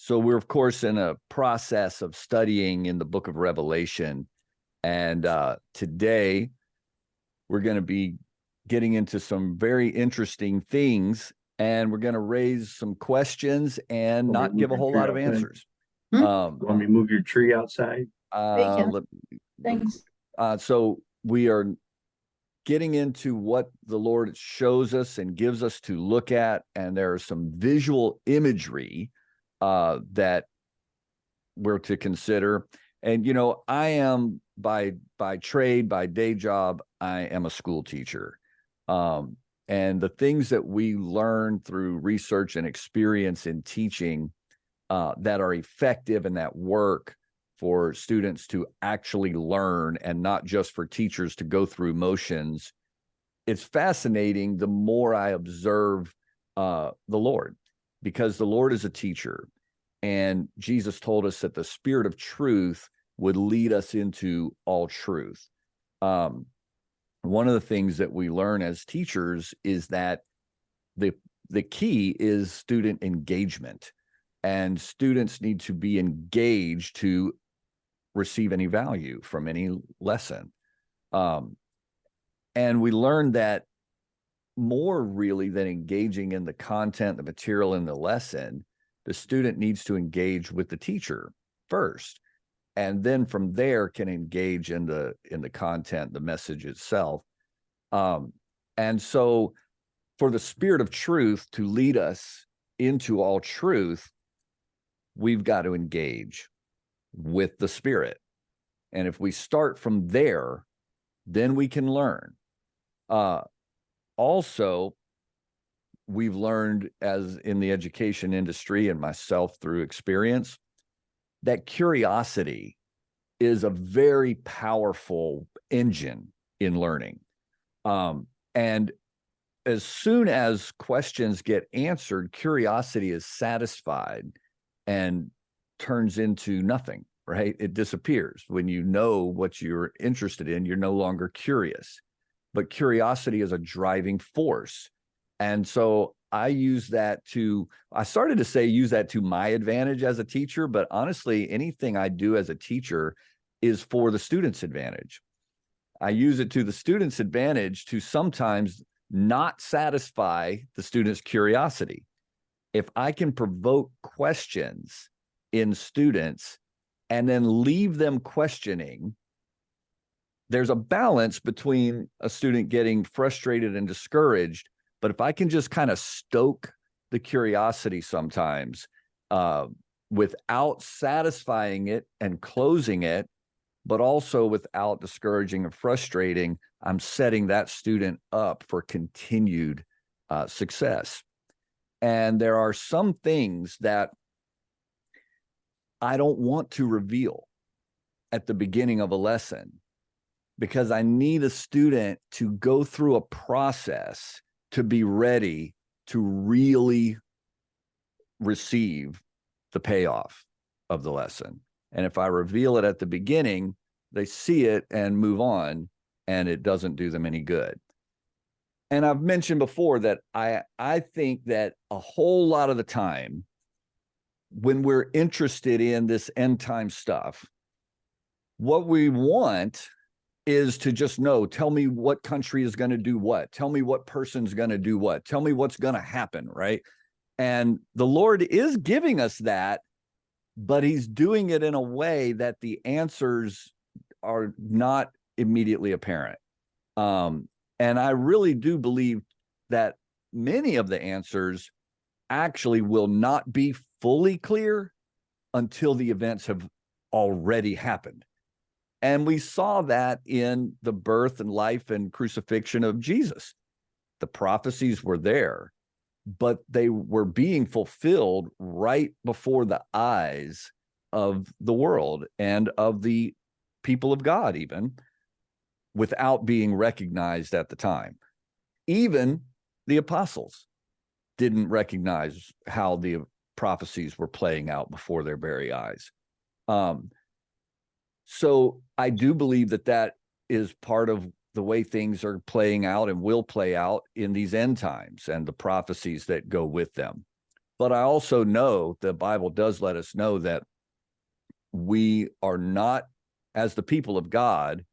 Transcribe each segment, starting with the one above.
So we're, of course, in a process of studying in the book of Revelation. And today we're going to be getting into some very interesting things, and we're going to raise some questions and not give a whole lot of answers. Want me to move your tree outside? Thanks. So we are getting into what the Lord shows us and gives us to look at, and there are some visual imagery that we're to consider. And, you know, I am by trade, by day job, I am a school teacher. And the things that we learn through research and experience in teaching that are effective and that work for students to actually learn, and not just for teachers to go through motions. It's fascinating the more I observe the Lord, because the Lord is a teacher, and Jesus told us that the Spirit of truth would lead us into all truth. One of the things that we learn as teachers is that the key is student engagement, and students need to be engaged to receive any value from any lesson. And we learned that more really than engaging in the content, the material in the lesson, the student needs to engage with the teacher first, and then from there can engage in the content, the message itself. And so for the Spirit of truth to lead us into all truth, we've got to engage with the Spirit. And if we start from there, then we can learn. Also, we've learned, as in the education industry and myself through experience, that curiosity is a very powerful engine in learning. And as soon as questions get answered, curiosity is satisfied and turns into nothing, right? It disappears. When you know what you're interested in, you're no longer curious. But curiosity is a driving force. And so I started to say use that to my advantage as a teacher, but honestly, anything I do as a teacher is for the student's advantage. I use it to the student's advantage to sometimes not satisfy the student's curiosity. If I can provoke questions in students and then leave them questioning, there's a balance between a student getting frustrated and discouraged. But if I can just kind of stoke the curiosity sometimes without satisfying it and closing it, but also without discouraging and frustrating, I'm setting that student up for continued success. And there are some things that I don't want to reveal at the beginning of a lesson, because I need a student to go through a process to be ready to really receive the payoff of the lesson. And if I reveal it at the beginning, they see it and move on, and it doesn't do them any good. And I've mentioned before that I think that a whole lot of the time when we're interested in this end time stuff, what we want is to just know, tell me what country is going to do what, tell me what person's going to do what, tell me what's going to happen, right? And the Lord is giving us that, but he's doing it in a way that the answers are not immediately apparent. And I really do believe that many of the answers actually will not be fully clear until the events have already happened. And we saw that in the birth and life and crucifixion of Jesus. The prophecies were there, but they were being fulfilled right before the eyes of the world and of the people of God, even without being recognized at the time. Even the apostles didn't recognize how the prophecies were playing out before their very eyes. So I do believe that that is part of the way things are playing out and will play out in these end times and the prophecies that go with them. But I also know the Bible does let us know that we are not, as the people of God,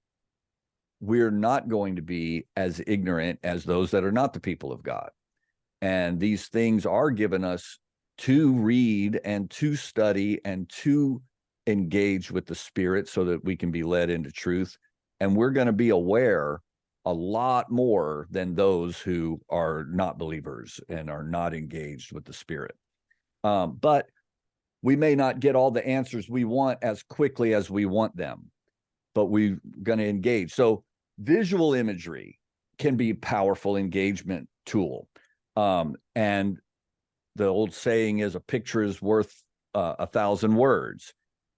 we're not going to be as ignorant as those that are not the people of God. And these things are given us to read and to study and to engage with the Spirit so that we can be led into truth. And we're going to be aware a lot more than those who are not believers and are not engaged with the Spirit. But we may not get all the answers we want as quickly as we want them, but we're going to engage. So visual imagery can be a powerful engagement tool. And the old saying is a picture is worth 1,000 words.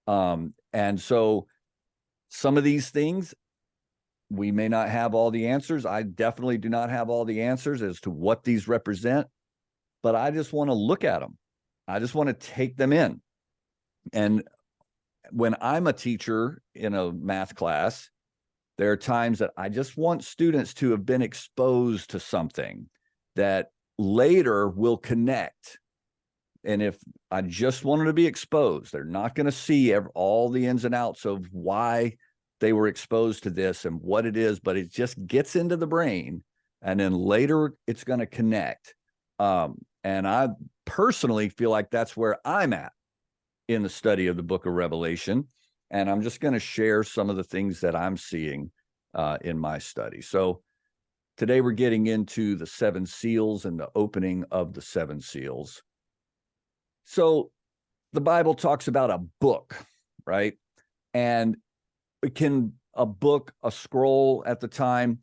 And so some of these things, we may not have all the answers. I definitely do not have all the answers as to what these represent, but I just want to look at them. I just want to take them in. And when I'm a teacher in a math class, there are times that I just want students to have been exposed to something that later will connect. And if I just want them to be exposed, they're not going to see all the ins and outs of why they were exposed to this and what it is, but it just gets into the brain. And then later it's going to connect. And I personally feel like that's where I'm at in the study of the book of Revelation. And I'm just going to share some of the things that I'm seeing in my study. So today we're getting into the seven seals and the opening of the seven seals. So the Bible talks about a book, right? And a book, a scroll at the time,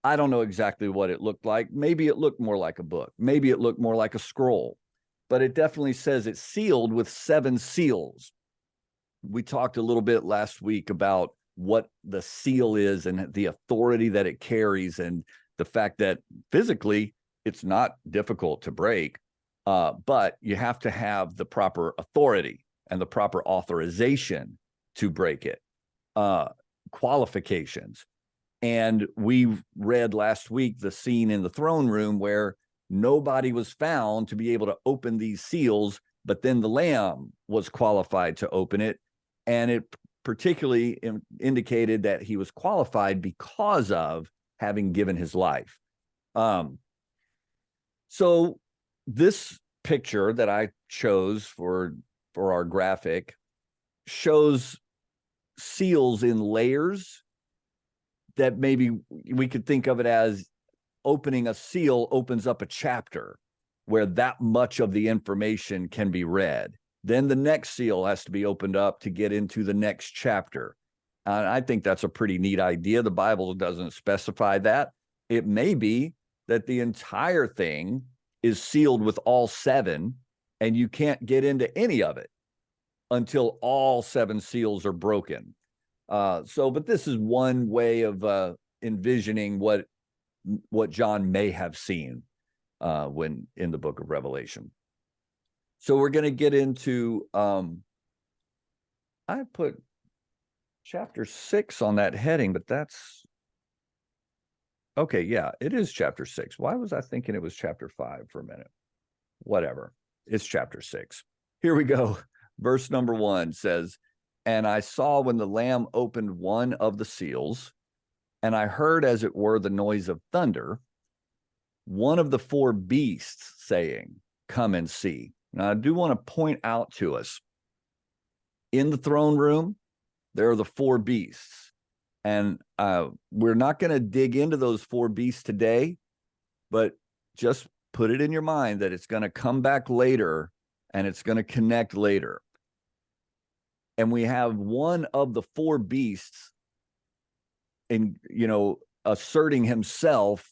I don't know exactly what it looked like. Maybe it looked more like a book. Maybe it looked more like a scroll. But it definitely says it's sealed with seven seals. We talked a little bit last week about what the seal is and the authority that it carries, and the fact that physically it's not difficult to break, but you have to have the proper authority and the proper authorization to break it, qualifications. And we read last week the scene in the throne room where nobody was found to be able to open these seals, but then the Lamb was qualified to open it. And it particularly indicated that he was qualified because of having given his life. So this picture that I chose for our graphic shows seals in layers that maybe we could think of it as opening a seal opens up a chapter where that much of the information can be read. Then the next seal has to be opened up to get into the next chapter. I think that's a pretty neat idea. The Bible doesn't specify that. It may be that the entire thing is sealed with all seven, and you can't get into any of it until all seven seals are broken. But this is one way of envisioning what John may have seen when in the book of Revelation. So we're going to get into, I put chapter 6 on that heading, but that's, okay, yeah, it is chapter 6. Why was I thinking it was chapter 5 for a minute? Whatever, it's chapter 6. Here we go. Verse number 1 says, "And I saw when the Lamb opened one of the seals, and I heard as it were the noise of thunder, one of the four beasts saying, 'Come and see.'" Now, I do want to point out to us, in the throne room, there are the four beasts. And we're not going to dig into those four beasts today, but just put it in your mind that it's going to come back later and it's going to connect later. And we have one of the four beasts asserting himself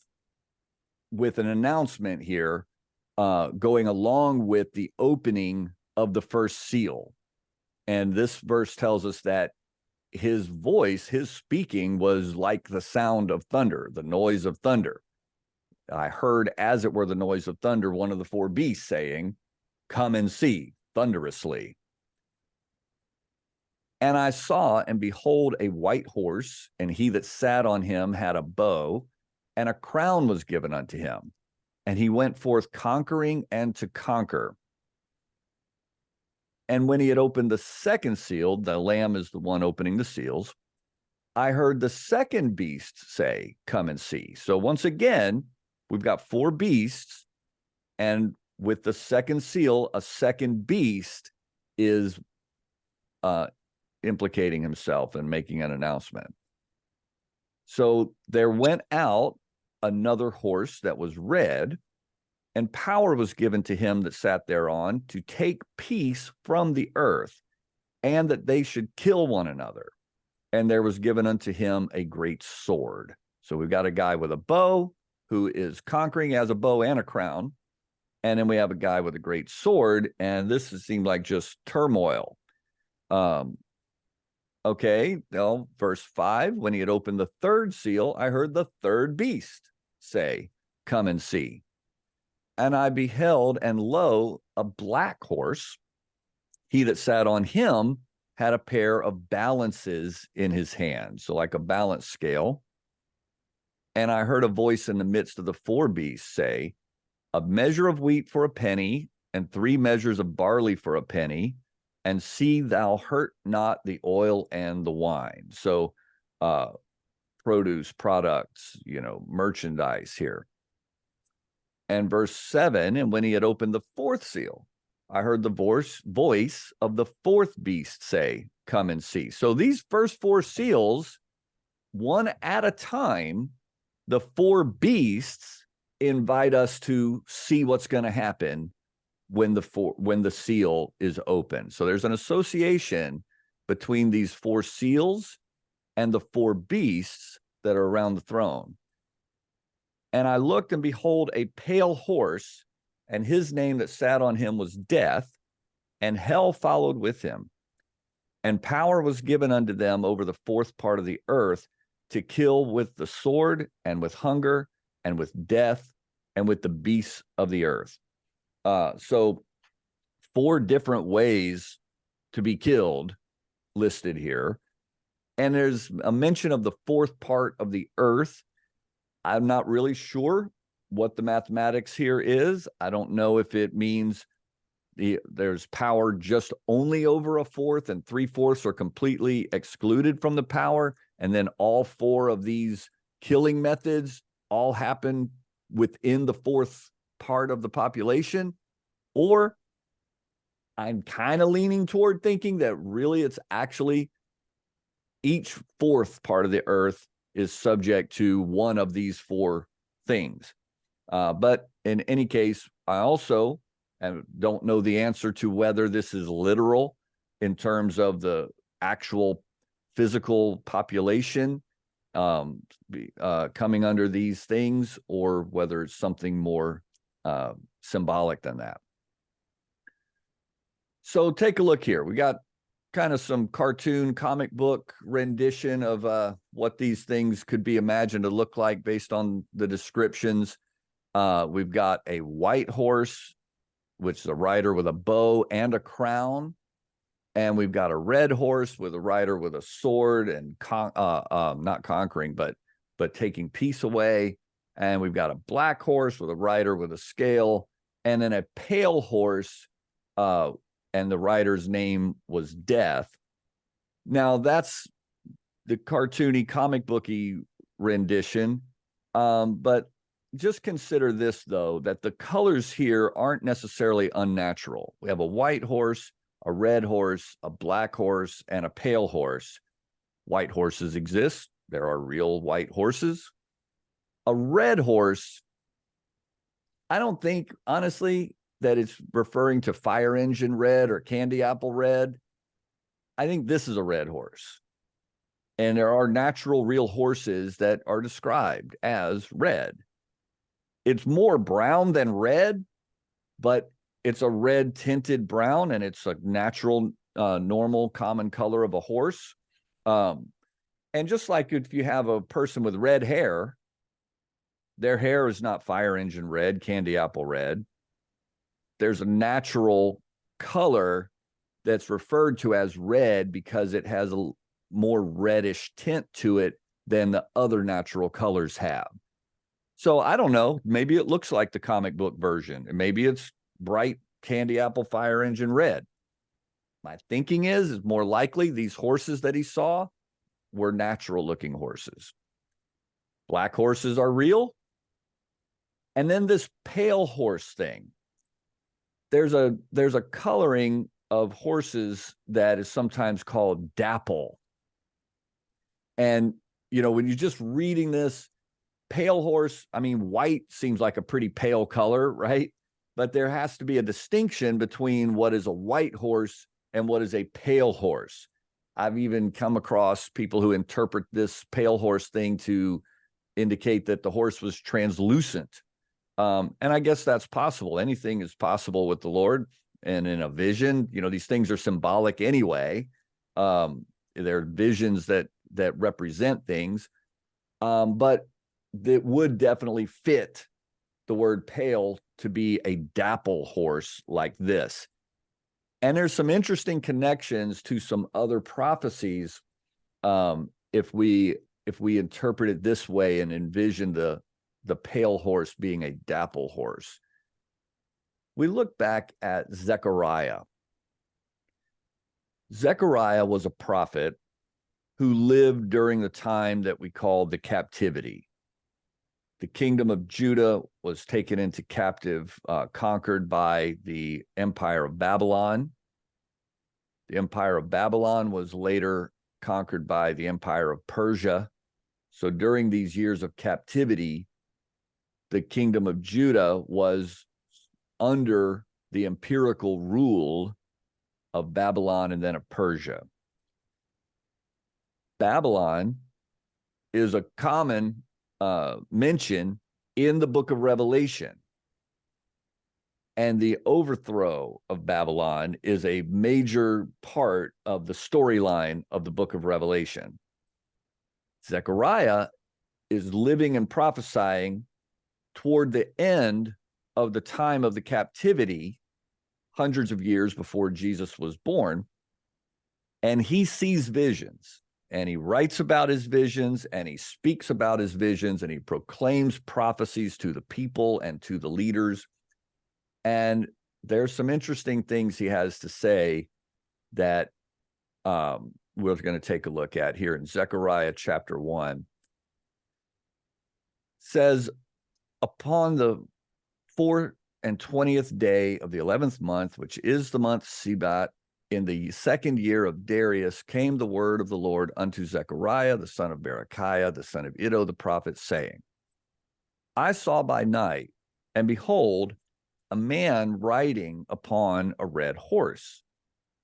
with an announcement here, going along with the opening of the first seal. And this verse tells us that his voice, his speaking, was like the sound of thunder, the noise of thunder. I heard, as it were the noise of thunder, one of the four beasts saying, "Come and see," thunderously. "And I saw, and behold, a white horse, and he that sat on him had a bow, and a crown was given unto him. And he went forth conquering and to conquer. And when he had opened the second seal, the Lamb is the one opening the seals, I heard the second beast say, "Come and see." So once again, we've got four beasts, and with the second seal, a second beast is implicating himself and making an announcement. So there went out another horse that was red, and power was given to him that sat thereon to take peace from the earth, and that they should kill one another. And there was given unto him a great sword. So we've got a guy with a bow who is conquering, as a bow and a crown. And then we have a guy with a great sword, and this seemed like just turmoil. Okay, well, verse 5, when he had opened the third seal, I heard the third beast say, "Come and see." And I beheld, and lo, a black horse. He that sat on him had a pair of balances in his hand, so like a balance scale. And I heard a voice in the midst of the four beasts say, "A measure of wheat for a penny, and 3 measures of barley for a penny, and see thou hurt not the oil and the wine." So produce, products, merchandise here. And verse 7, and when he had opened the fourth seal, I heard the voice of the fourth beast say, "Come and see." So these first 4 seals, one at a time, the 4 beasts invite us to see what's going to happen when the seal is open. So there's an association between these 4 seals and the 4 beasts that are around the throne. And I looked, and behold, a pale horse, and his name that sat on him was Death, and hell followed with him. And power was given unto them over the 4th part of the earth to kill with the sword, and with hunger, and with death, and with the beasts of the earth. So 4 different ways to be killed listed here. And there's a mention of the 4th part of the earth. I'm not really sure what the mathematics here is. I don't know if it means there's power just only over a 4th, and 3/4 are completely excluded from the power. And then all 4 of these killing methods all happen within the 4th part of the population. Or I'm kind of leaning toward thinking that really it's actually each 4th part of the earth is subject to one of these 4 things. But in any case, I also don't know the answer to whether this is literal in terms of the actual physical population coming under these things, or whether it's something more symbolic than that. So take a look here. We got kind of some cartoon comic book rendition of what these things could be imagined to look like based on the descriptions. We've got a white horse, which is a rider with a bow and a crown. And we've got a red horse with a rider with a sword and not conquering, but taking peace away. And we've got a black horse with a rider with a scale, and then a pale horse, and the rider's name was Death. Now that's the cartoony comic booky rendition. But just consider this, though, that the colors here aren't necessarily unnatural. We have a white horse, a red horse, a black horse, and a pale horse. White horses exist. There are real white horses. A red horse, I don't think, honestly, that it's referring to fire engine red or candy apple red. I think this is a red horse. And there are natural real horses that are described as red. It's more brown than red, but it's a red tinted brown, and it's a natural, normal, common color of a horse. And just like if you have a person with red hair, their hair is not fire engine red, candy apple red. There's a natural color that's referred to as red because it has a more reddish tint to it than the other natural colors have. So I don't know, maybe it looks like the comic book version, and maybe it's bright candy apple fire engine red. my thinking is more likely these horses that he saw were natural looking horses. Black horses are real. And then this pale horse thing. There's a coloring of horses that is sometimes called dapple. And, you know, when you're just reading this, pale horse, I mean, white seems like a pretty pale color, right? But there has to be a distinction between what is a white horse and what is a pale horse. I've even come across people who interpret this pale horse thing to indicate that the horse was translucent. And I guess that's possible. Anything is possible with the Lord. And in a vision, you know, these things are symbolic anyway. They're visions that represent things. But that would definitely fit the word pale to be a dapple horse like this. And there's some interesting connections to some other prophecies if we interpret it this way and envision the pale horse being a dapple horse. We look back at Zechariah. Zechariah was a prophet who lived during the time that we call the captivity. The kingdom of Judah was taken into captive, conquered by the empire of Babylon. The empire of Babylon was later conquered by the empire of Persia. So during these years of captivity, the kingdom of Judah was under the empirical rule of Babylon and then of Persia. Babylon is a common mention in the book of Revelation. And the overthrow of Babylon is a major part of the storyline of the book of Revelation. Zechariah is living and prophesying toward the end of the time of the captivity, hundreds of years before Jesus was born. And he sees visions. And he writes about his visions, and he speaks about his visions, and he proclaims prophecies to the people and to the leaders. And there's some interesting things he has to say that we're going to take a look at here in Zechariah chapter 1. It says, upon the 24th day of the 11th month, which is the month Sebat, in the second year of Darius, came the word of the Lord unto Zechariah, the son of Berechiah, the son of Iddo, the prophet, saying, I saw by night, and behold, a man riding upon a red horse.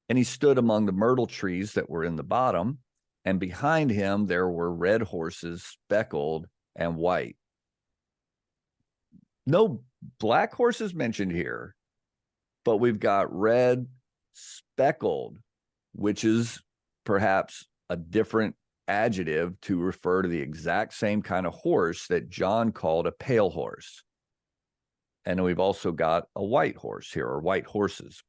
And he stood among the myrtle trees that were in the bottom, and behind him there were red horses, speckled and white. No black horses mentioned here, but we've got red, speckled, which is perhaps a different adjective to refer to the exact same kind of horse that John called a pale horse. And we've also got a white horse here, or white horses.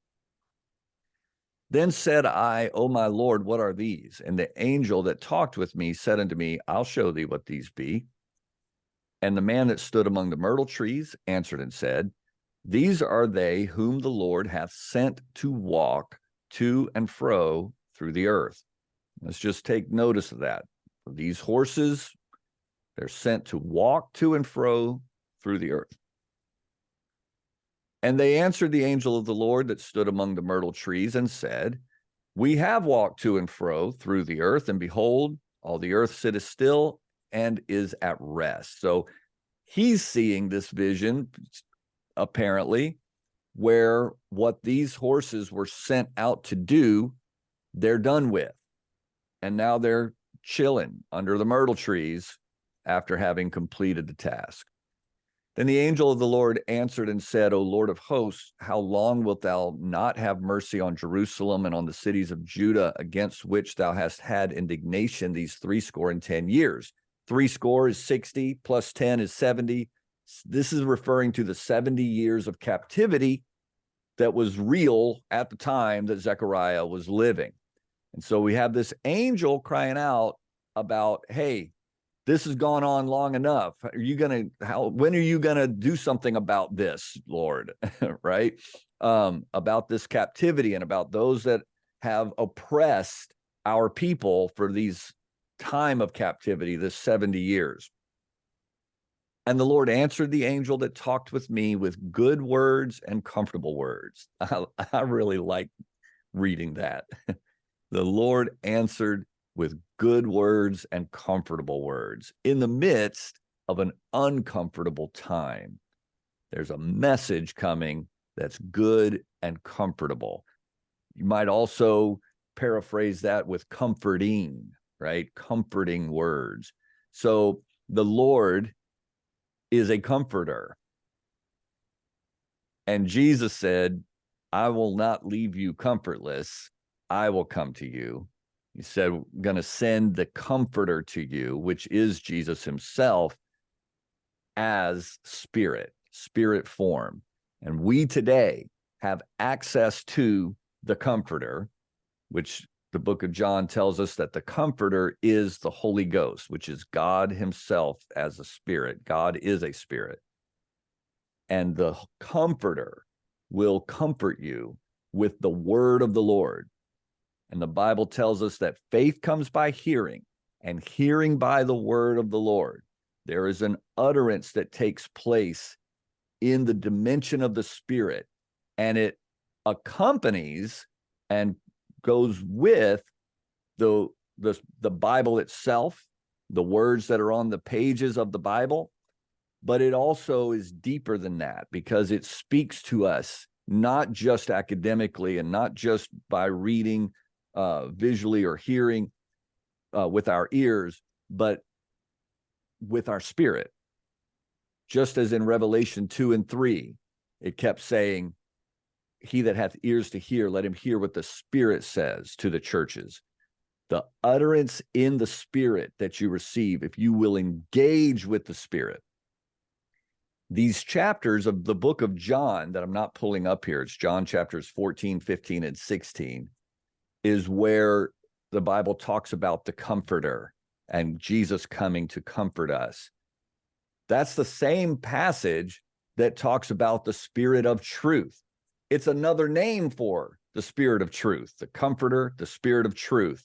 Then said I, O my Lord, what are these? And the angel that talked with me said unto me, I'll show thee what these be. And the man that stood among the myrtle trees answered and said, these are they whom the Lord hath sent to walk to and fro through the earth. Let's just take notice of that. These horses, they're sent to walk to and fro through the earth. And they answered the angel of the Lord that stood among the myrtle trees and said, we have walked to and fro through the earth, and behold, all the earth sitteth still and is at rest. So he's seeing this vision, apparently, where what these horses were sent out to do, they're done with. And now they're chilling under the myrtle trees after having completed the task. Then the angel of the Lord answered and said, O Lord of hosts, how long wilt thou not have mercy on Jerusalem and on the cities of Judah, against which thou hast had indignation these 70 years? 70 is 60, plus 10 is 70. This is referring to the 70 years of captivity that was real at the time that Zechariah was living. And so we have this angel crying out about, hey, this has gone on long enough. When are you going to do something about this, Lord? Right? About this captivity and about those that have oppressed our people for these time of captivity, this 70 years. And the Lord answered the angel that talked with me with good words and comfortable words. I really like reading that. The Lord answered with good words and comfortable words in the midst of an uncomfortable time. There's a message coming that's good and comfortable. You might also paraphrase that with comforting, right? Comforting words. So the Lord is a comforter. And Jesus said, I will not leave you comfortless. I will come to you. He said, I'm going to send the comforter to you, which is Jesus himself as spirit form. And we today have access to the comforter, which the book of John tells us that the comforter is the Holy Ghost, which is God himself as a spirit. God is a spirit. And the comforter will comfort you with the word of the Lord. And the Bible tells us that faith comes by hearing, and hearing by the word of the Lord. There is an utterance that takes place in the dimension of the spirit, and it accompanies and goes with the Bible itself, the words that are on the pages of the Bible. But it also is deeper than that, because it speaks to us not just academically and not just by reading visually or hearing with our ears, but with our spirit. Just as in Revelation 2 and 3, it kept saying, he that hath ears to hear, let him hear what the Spirit says to the churches. The utterance in the Spirit that you receive, if you will engage with the Spirit. These chapters of the book of John that I'm not pulling up here, it's John chapters 14, 15, and 16, is where the Bible talks about the comforter and Jesus coming to comfort us. That's the same passage that talks about the Spirit of truth. It's another name for the Spirit of truth, the comforter, the Spirit of truth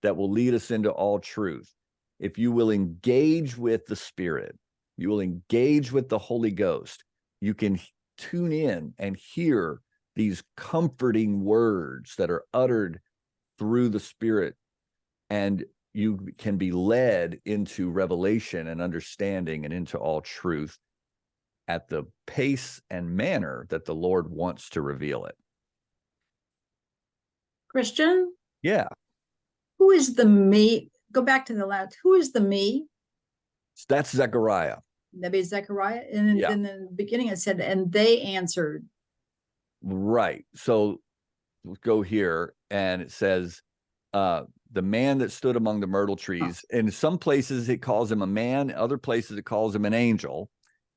that will lead us into all truth. If you will engage with the Spirit, you will engage with the Holy Ghost, you can tune in and hear these comforting words that are uttered through the Spirit, and you can be led into revelation and understanding and into all truth at the pace and manner that the Lord wants to reveal it. Christian? Yeah. Who is the me? Go back to the last. Who is the me? That's Zechariah. That is Zechariah. And Yeah. in the beginning it said, and they answered. Right. So we'll go here, and it says, the man that stood among the myrtle trees. In some places it calls him a man, other places it calls him an angel.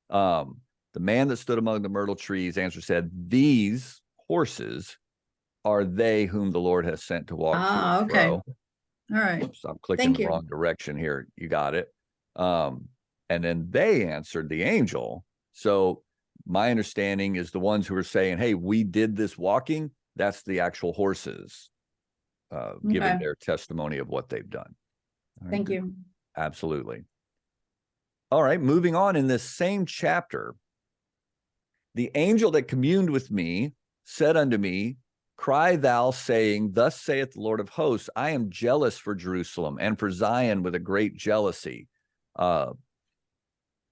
The man that stood among the myrtle trees answered, said, these horses are they whom the Lord has sent to walk to and Okay. fro. All right. Oops, I'm clicking the wrong direction here. You got it. And then they answered the angel. So my understanding is the ones who are saying, hey, we did this walking, that's the actual horses giving their testimony of what they've done. All right. Thank you. Absolutely. All right, moving on in this same chapter, the angel that communed with me said unto me, cry thou, saying, thus saith the Lord of hosts, I am jealous for Jerusalem and for Zion with a great jealousy. And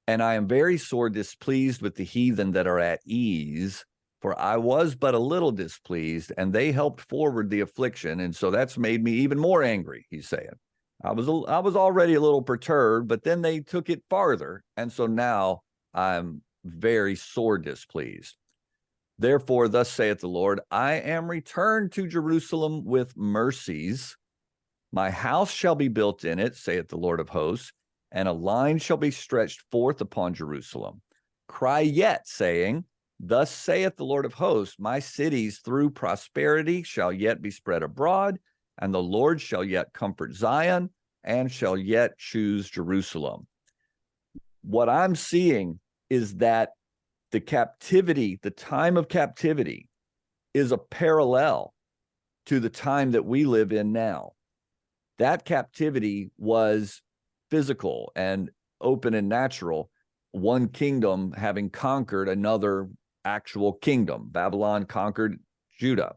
I am very sore displeased with the heathen that are at ease, for I was but a little displeased, and they helped forward the affliction. And so that's made me even more angry, he's saying. I was already a little perturbed, but then they took it farther. And so now I'm very sore displeased. Therefore, thus saith the Lord, I am returned to Jerusalem with mercies. My house shall be built in it, saith the Lord of hosts, and a line shall be stretched forth upon Jerusalem. Cry yet, saying, thus saith the Lord of hosts, my cities through prosperity shall yet be spread abroad, and the Lord shall yet comfort Zion, and shall yet choose Jerusalem. What I'm seeing is that the captivity, the time of captivity, is a parallel to the time that we live in now. That captivity was physical and open and natural, one kingdom having conquered another actual kingdom. Babylon conquered Judah.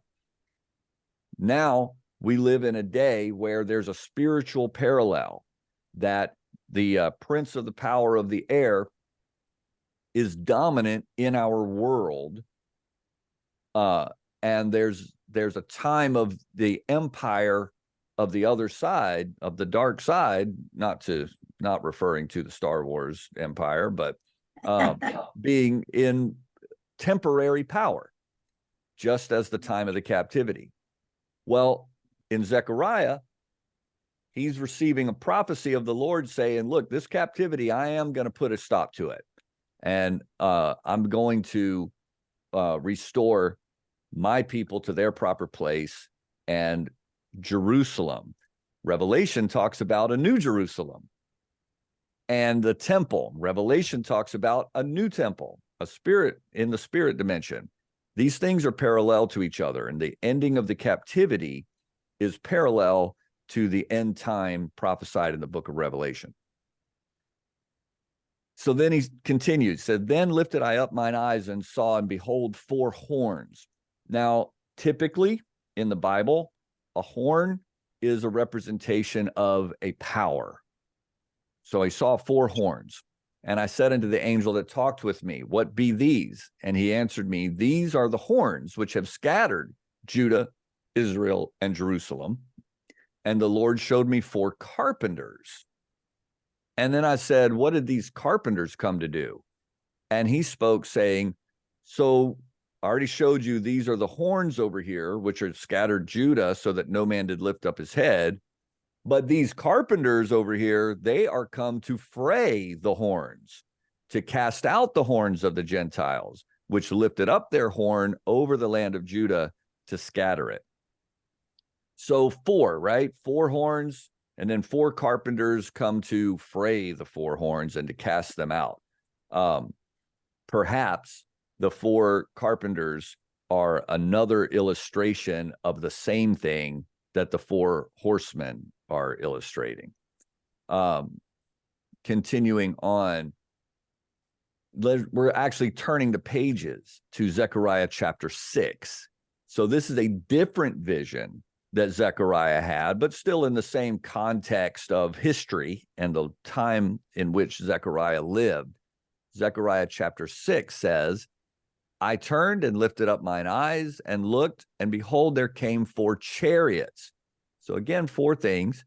Now we live in a day where there's a spiritual parallel, that the prince of the power of the air is dominant in our world, and there's a time of the empire of the other side, of the dark side, not referring to the Star Wars empire, but being in temporary power, just as the time of the captivity. Well, in Zechariah, he's receiving a prophecy of the Lord saying, look, this captivity, I am going to put a stop to it. And I'm going to restore my people to their proper place, and Jerusalem. Revelation talks about a new Jerusalem. And the temple, Revelation talks about a new temple, a spirit in the spirit dimension. These things are parallel to each other, and the ending of the captivity is parallel to the end time prophesied in the book of Revelation. So then he continued, said, then lifted I up mine eyes and saw, and behold, 4 horns. Now, typically in the Bible, a horn is a representation of a power. So I saw 4 horns. And I said unto the angel that talked with me, what be these? And he answered me, these are the horns which have scattered Judah, Israel, and Jerusalem. And the Lord showed me 4 carpenters. And then I said, what did these carpenters come to do? And he spoke, saying, so I already showed you, these are the horns over here, which are scattered Judah, so that no man did lift up his head. But these carpenters over here, they are come to fray the horns, to cast out the horns of the Gentiles, which lifted up their horn over the land of Judah to scatter it. So 4, right? 4 horns, and then 4 carpenters come to fray the 4 horns and to cast them out. Perhaps the 4 carpenters are another illustration of the same thing that the 4 horsemen are illustrating. Continuing on, we're actually turning the pages to Zechariah chapter 6. So this is a different vision that Zechariah had, but still in the same context of history and the time in which Zechariah lived. Zechariah chapter 6 says, I turned and lifted up mine eyes and looked, and behold, there came 4 chariots. So again, 4 things.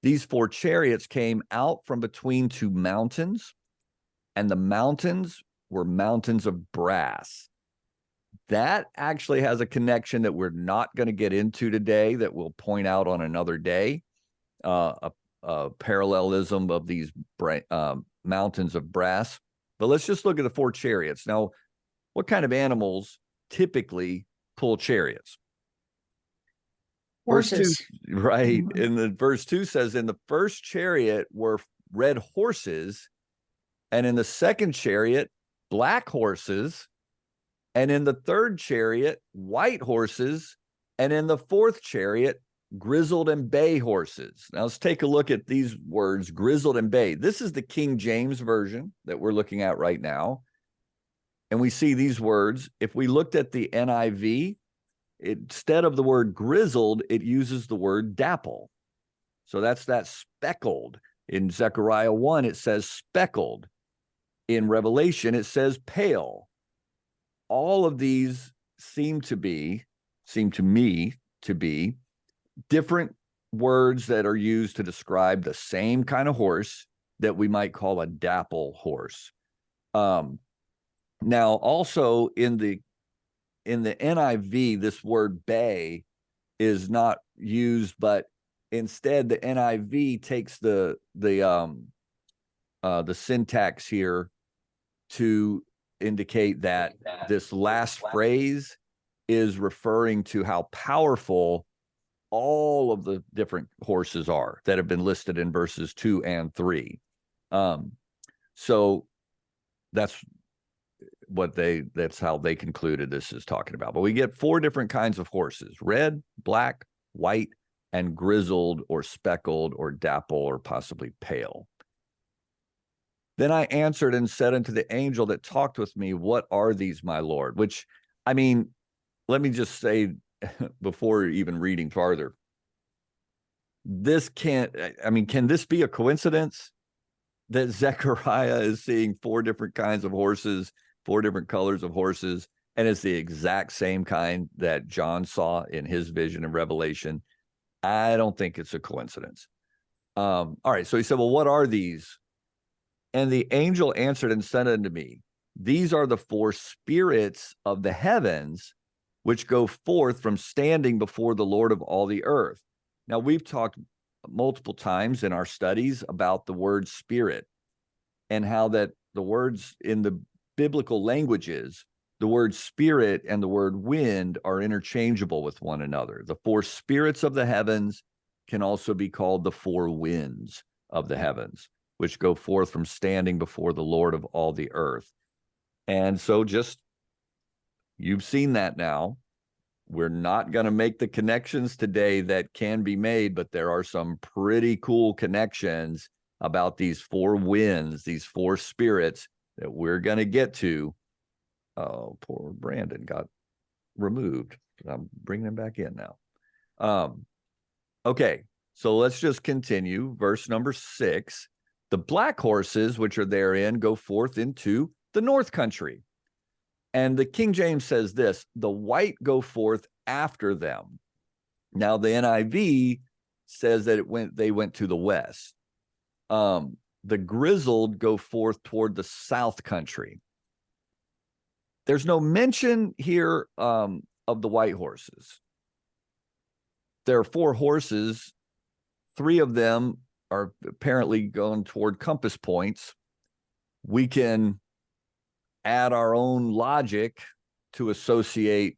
These 4 chariots came out from between 2 mountains, and the mountains were mountains of brass. That actually has a connection that we're not going to get into today, that we'll point out on another day, a parallelism of these mountains of brass. But let's just look at the 4 chariots. Now, what kind of animals typically pull chariots? Horses. Verse 2, right? And the verse 2 says, in the first chariot were red horses, and in the second chariot, black horses, and in the third chariot, white horses, and in the fourth chariot, grizzled and bay horses. Now let's take a look at these words, grizzled and bay. This is the King James version that we're looking at right now. And we see these words. If we looked at the NIV, instead of the word grizzled, it uses the word dapple. So that's that speckled. In Zechariah 1, it says speckled. In Revelation, it says pale. All of these seem to me to be different words that are used to describe the same kind of horse that we might call a dapple horse. Now, also in the NIV, this word bay is not used, but instead the NIV takes the syntax here to indicate that this last phrase is referring to how powerful all of the different horses are that have been listed in verses 2 and 3. So that's that's how they concluded this is talking about. But we get 4 different kinds of horses: red, black, white, and grizzled or speckled or dapple or possibly pale. Then I answered and said unto the angel that talked with me, what are these, my Lord? Which, I mean, let me just say before even reading farther, this can't, I mean, can this be a coincidence that Zechariah is seeing 4 different kinds of horses, 4 different colors of horses, and it's the exact same kind that John saw in his vision and Revelation? I don't think it's a coincidence. All right, so he said, well, what are these? And the angel answered and said unto me, these are the 4 spirits of the heavens, which go forth from standing before the Lord of all the earth. Now, we've talked multiple times in our studies about the word spirit and how that the words in the biblical languages, the word spirit and the word wind are interchangeable with one another. The 4 spirits of the heavens can also be called the 4 winds of the heavens, which go forth from standing before the Lord of all the earth. And so just, you've seen that now. We're not going to make the connections today that can be made, but there are some pretty cool connections about these 4 winds, these 4 spirits that we're going to get to. Oh, poor Brandon got removed. I'm bringing him back in now. Okay, so let's just continue. Verse number 6. The black horses, which are therein, go forth into the north country. And the King James says this, the white go forth after them. Now, the NIV says that they went to the west. The grizzled go forth toward the south country. There's no mention here of the white horses. There are 4 horses. 3 of them are apparently going toward compass points. We can add our own logic to associate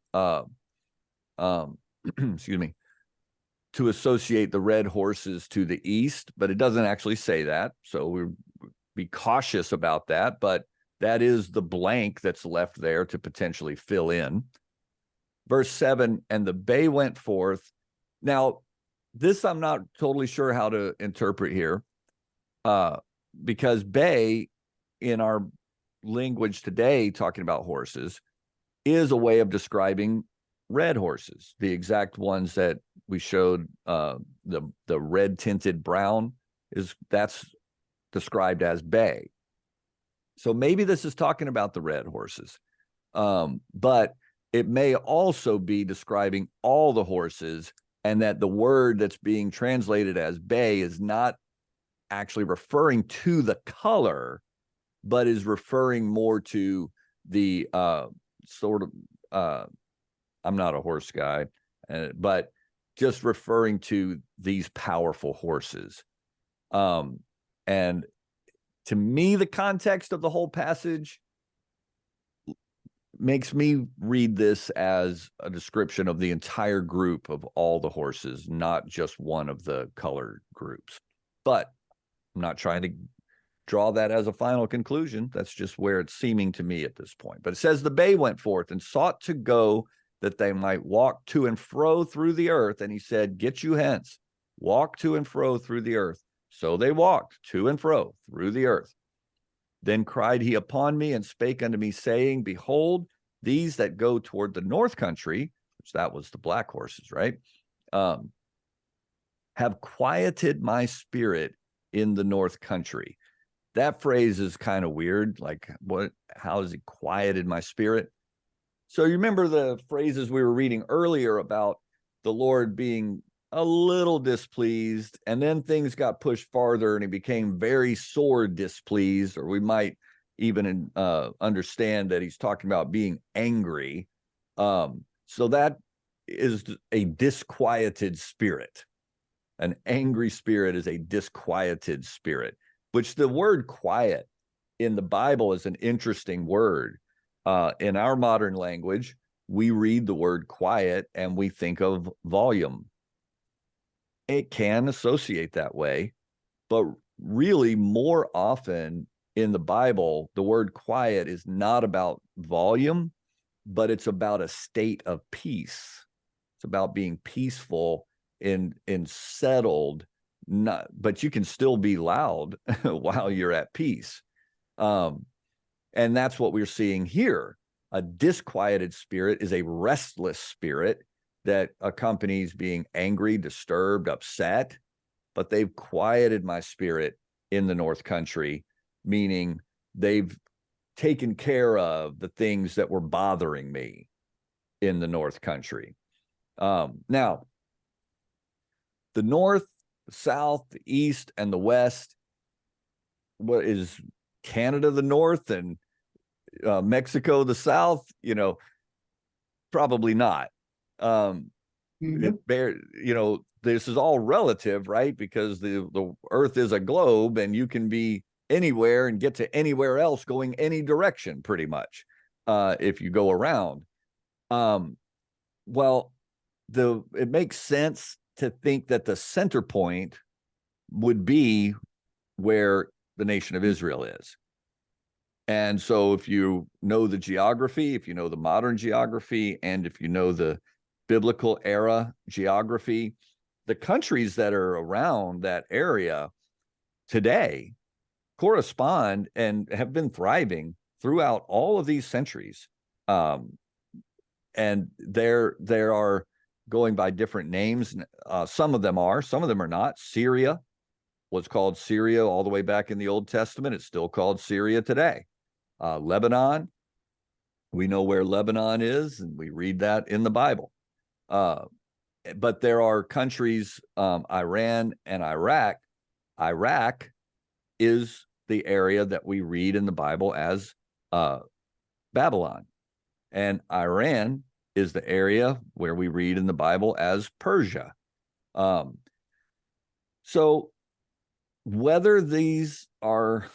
excuse me, to associate the red horses to the east, but it doesn't actually say that, so we'll be cautious about that. But that is the blank that's left there to potentially fill in. Verse 7, and the bay went forth. Now, this I'm not totally sure how to interpret here, because bay in our language today, talking about horses, is a way of describing red horses, the exact ones that we showed. The red tinted brown that's described as bay. So maybe this is talking about the red horses, but it may also be describing all the horses, and that the word that's being translated as bay is not actually referring to the color, but is referring more to the sort of, I'm not a horse guy, but just referring to these powerful horses. And to me, the context of the whole passage makes me read this as a description of the entire group of all the horses, not just one of the colored groups. But I'm not trying to draw that as a final conclusion. That's just where it's seeming to me at this point. But it says the bay went forth and sought to go that they might walk to and fro through the earth. And he said, get you hence, walk to and fro through the earth. So they walked to and fro through the earth. Then cried he upon me and spake unto me, saying, behold, these that go toward the north country, which that was the black horses, right, have quieted my spirit in the north country. That phrase is kind of weird. Like, what? How has he quieted my spirit? So you remember the phrases we were reading earlier about the Lord being a little displeased, and then things got pushed farther and he became very sore displeased, or we might even understand that he's talking about being angry. So that is a disquieted spirit. An angry spirit is a disquieted spirit, which the word quiet in the Bible is an interesting word. In our modern language, we read the word quiet and we think of volume. It can associate that way, but really more often in the Bible, the word quiet is not about volume, but it's about a state of peace. It's about being peaceful and settled, not, but you can still be loud while you're at peace. And that's what we're seeing here. A disquieted spirit is a restless spirit that accompanies being angry, disturbed, upset, but they've quieted my spirit in the North Country, meaning they've taken care of the things that were bothering me in the North Country. Now, the North, the South, the East, and the West, what is Canada the North and Mexico the South? Probably not. This is all relative, right? Because the Earth is a globe, and you can be anywhere and get to anywhere else going any direction, pretty much, if you go around. Well, it makes sense to think that the center point would be where the nation of Israel is. And so if you know the geography, if you know the modern geography, and if you know the biblical era geography, the countries that are around that area today correspond and have been thriving throughout all of these centuries. And there are, going by different names. Some of them are not. Syria was called Syria all the way back in the Old Testament. It's still called Syria today. Lebanon, we know where Lebanon is, and we read that in the Bible. But there are countries, Iran and Iraq. Iraq is the area that we read in the Bible as Babylon. And Iran is the area where we read in the Bible as Persia. So whether these are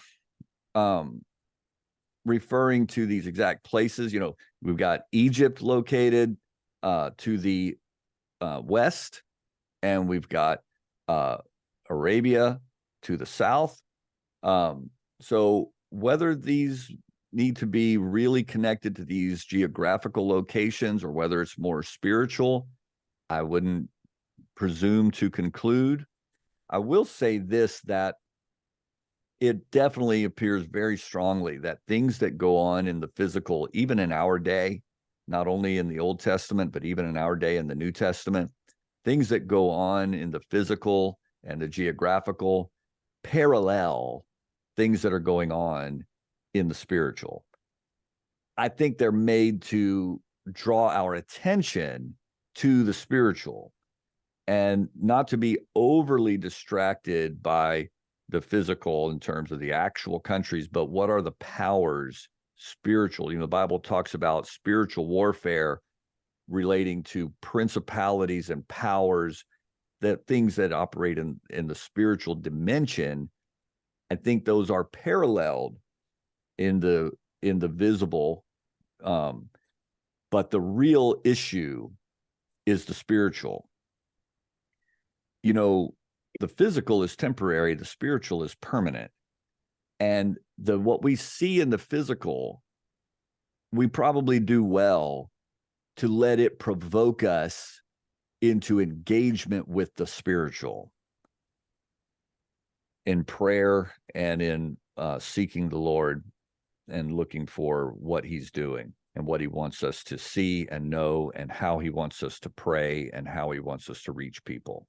referring to these exact places, we've got Egypt located to the west, and we've got Arabia to the south. So whether these need to be really connected to these geographical locations or whether it's more spiritual, I wouldn't presume to conclude. I will say this, that it definitely appears very strongly that things that go on in the physical, even in our day, not only in the Old Testament, but even in our day in the New Testament, things that go on in the physical and the geographical parallel things that are going on in the spiritual. I think they're made to draw our attention to the spiritual and not to be overly distracted by the physical in terms of the actual countries, but what are the powers spiritual? The Bible talks about spiritual warfare relating to principalities and powers, that things that operate in the spiritual dimension. I think those are paralleled in the visible, but the real issue is the spiritual. The physical is temporary, the spiritual is permanent. And what we see in the physical, we probably do well to let it provoke us into engagement with the spiritual in prayer and in seeking the Lord and looking for what he's doing and what he wants us to see and know, and how he wants us to pray and how he wants us to reach people.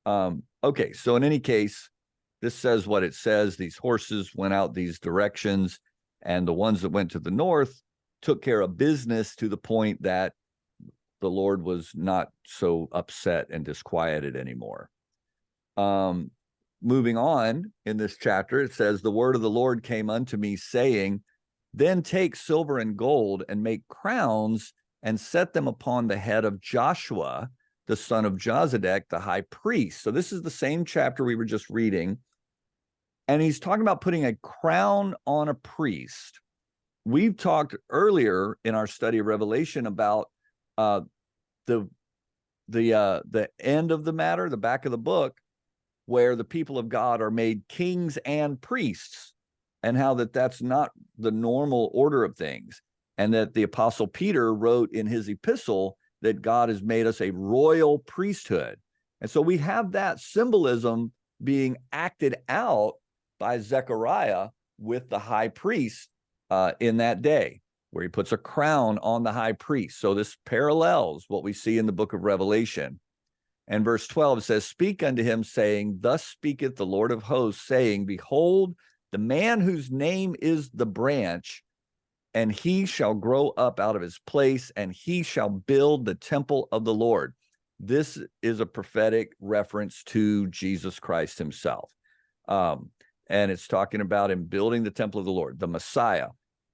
Okay, so in any case, this says what it says. These horses went out these directions, and the ones that went to the north took care of business to the point that the Lord was not so upset and disquieted anymore. Moving on in this chapter, it says, the word of the Lord came unto me, saying, then take silver and gold and make crowns and set them upon the head of Joshua, the son of Josedek, the high priest. So this is the same chapter we were just reading. And he's talking about putting a crown on a priest. We've talked earlier in our study of Revelation about the end of the matter, the back of the book, where the people of God are made kings and priests. and how that's not the normal order of things. And that the Apostle Peter wrote in his epistle that God has made us a royal priesthood. And so we have that symbolism being acted out by Zechariah with the high priest in that day, where he puts a crown on the high priest. So this parallels what we see in the book of Revelation. And verse 12 says, speak unto him, saying, thus speaketh the Lord of hosts, saying, behold, the man whose name is the branch, and he shall grow up out of his place, and he shall build the temple of the Lord. This is a prophetic reference to Jesus Christ himself. And it's talking about him building the temple of the Lord, the Messiah.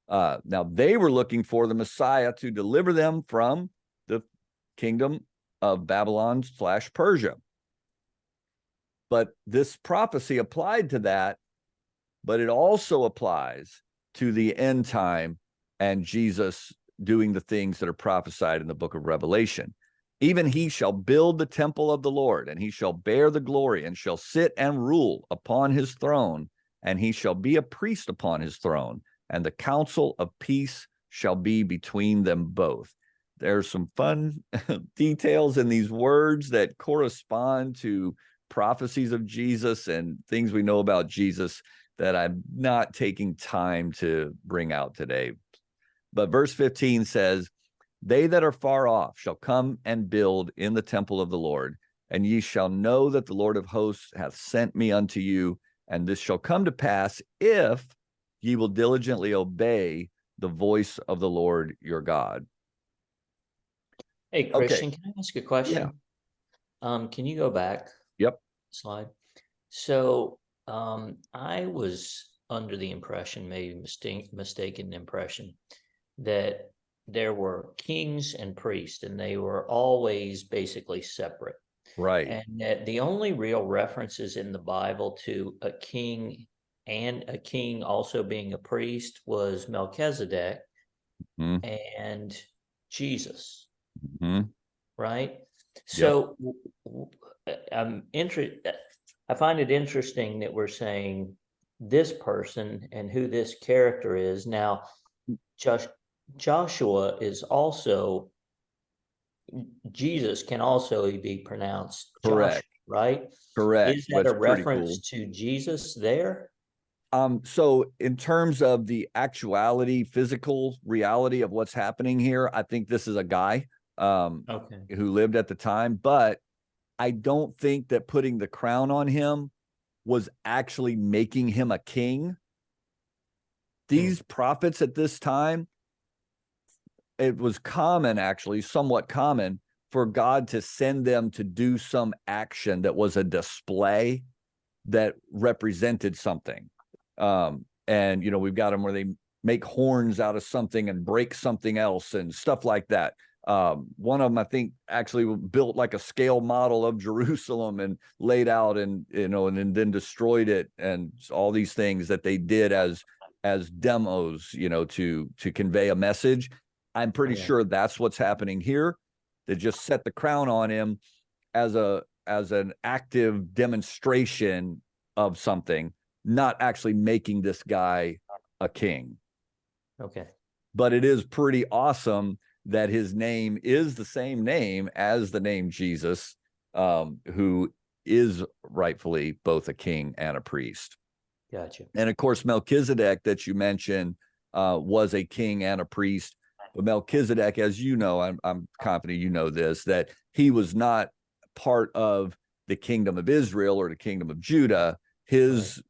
Now, they were looking for the Messiah to deliver them from the kingdom of Babylon/Persia. But this prophecy applied to that, but it also applies to the end time and Jesus doing the things that are prophesied in the book of Revelation. Even he shall build the temple of the Lord, and he shall bear the glory, and shall sit and rule upon his throne, and he shall be a priest upon his throne, and the counsel of peace shall be between them both. There's some fun details in these words that correspond to prophecies of Jesus and things we know about Jesus that I'm not taking time to bring out today. But verse 15 says, they that are far off shall come and build in the temple of the Lord, and ye shall know that the Lord of hosts hath sent me unto you, and this shall come to pass if ye will diligently obey the voice of the Lord your God. Hey, Christian, can I ask a question? Yeah. Can you go back? Yep. Slide. So I was under the impression, maybe mistaken impression, that there were kings and priests, and they were always basically separate. Right. And that the only real references in the Bible to a king and a king also being a priest was Melchizedek and Jesus. Right? So I'm interested. I find it interesting that we're saying this person and who this character is. Now, Joshua is also, Jesus can also be pronounced Correct. Joshua, right? Correct. Is that That's a reference cool. to Jesus there? So in terms of the actuality, physical reality of what's happening here, I think this is a guy who lived at the time, but I don't think that putting the crown on him was actually making him a king. These prophets at this time, it was common, actually, somewhat common, for God to send them to do some action that was a display that represented something. And, you know, we've got them where they make horns out of something and break something else and stuff like that. One of them, I think, actually built like a scale model of Jerusalem and laid out and, you know, and then destroyed it, and all these things that they did as demos, you know, to convey a message. I'm pretty sure that's what's happening here. They just set the crown on him as an active demonstration of something, not actually making this guy a king. Okay. But it is pretty awesome that his name is the same name as the name Jesus, who is rightfully both a king and a priest. Gotcha. And of course, Melchizedek that you mentioned was a king and a priest. But Melchizedek, as you know, I'm confident you know this, that he was not part of the kingdom of Israel or the kingdom of Judah. His